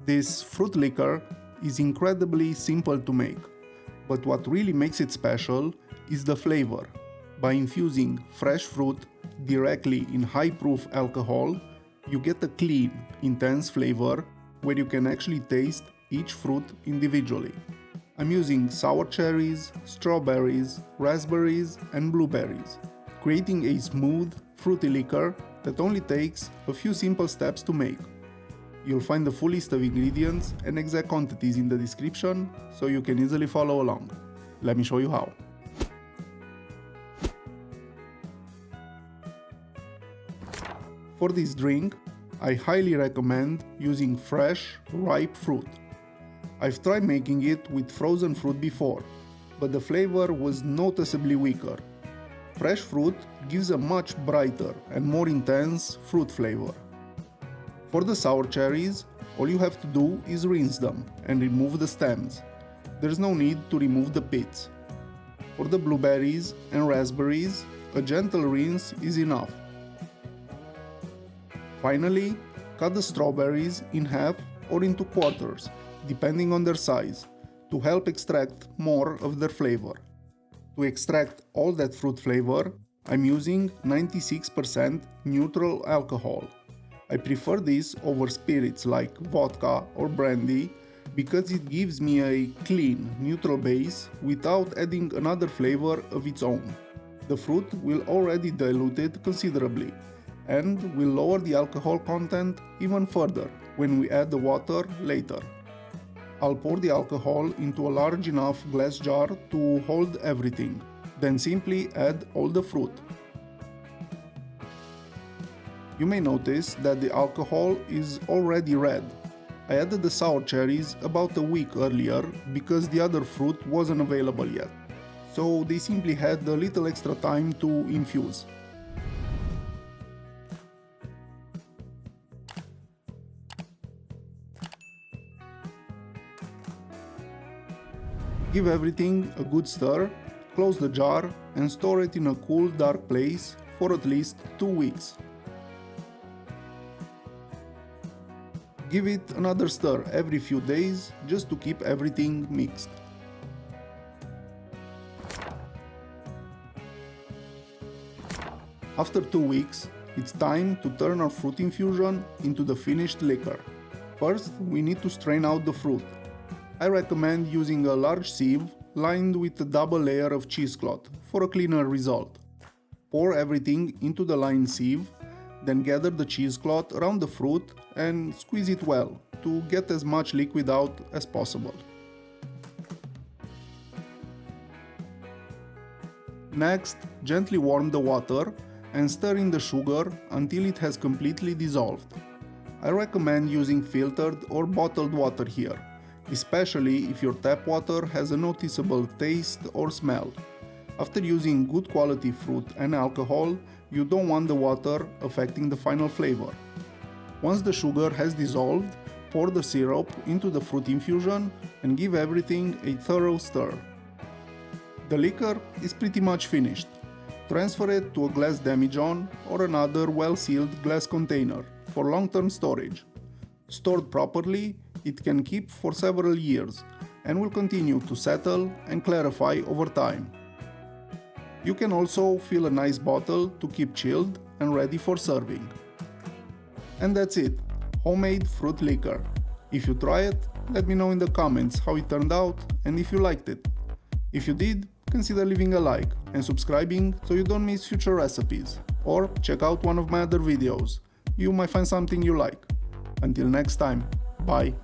This fruit liquor is incredibly simple to make, but what really makes it special is the flavor. By infusing fresh fruit directly in high-proof alcohol, you get a clean, intense flavor where you can actually taste each fruit individually. I'm using sour cherries, strawberries, raspberries, and blueberries, creating a smooth, fruity liquor that only takes a few simple steps to make. You'll find the full list of ingredients and exact quantities in the description, so you can easily follow along. Let me show you how. For this drink, I highly recommend using fresh, ripe fruit. I've tried making it with frozen fruit before, but the flavor was noticeably weaker. Fresh fruit gives a much brighter and more intense fruit flavor. For the sour cherries, all you have to do is rinse them and remove the stems. There's no need to remove the pits. For the blueberries and raspberries, a gentle rinse is enough. Finally, cut the strawberries in half or into quarters, depending on their size, to help extract more of their flavor. To extract all that fruit flavor, I'm using 96% neutral alcohol. I prefer this over spirits like vodka or brandy because it gives me a clean, neutral base without adding another flavor of its own. The fruit will already dilute it considerably and will lower the alcohol content even further when we add the water later. I'll pour the alcohol into a large enough glass jar to hold everything, then simply add all the fruit. You may notice that the alcohol is already red. I added the sour cherries about a week earlier because the other fruit wasn't available yet, so they simply had a little extra time to infuse. Give everything a good stir, close the jar and store it in a cool, dark place for at least 2 weeks. Give it another stir every few days just to keep everything mixed. After 2 weeks, it's time to turn our fruit infusion into the finished liquor. First, we need to strain out the fruit. I recommend using a large sieve lined with a double layer of cheesecloth for a cleaner result. Pour everything into the lined sieve, then gather the cheesecloth around the fruit and squeeze it well to get as much liquid out as possible. Next, gently warm the water and stir in the sugar until it has completely dissolved. I recommend using filtered or bottled water here, especially if your tap water has a noticeable taste or smell. After using good quality fruit and alcohol, you don't want the water affecting the final flavor. Once the sugar has dissolved, pour the syrup into the fruit infusion and give everything a thorough stir. The liquor is pretty much finished. Transfer it to a glass demijohn or another well-sealed glass container for long-term storage. Stored properly, it can keep for several years and will continue to settle and clarify over time. You can also fill a nice bottle to keep chilled and ready for serving. And that's it, homemade fruit liquor. If you try it, let me know in the comments how it turned out and if you liked it. If you did, consider leaving a like and subscribing so you don't miss future recipes, or check out one of my other videos. You might find something you like. Until next time, bye.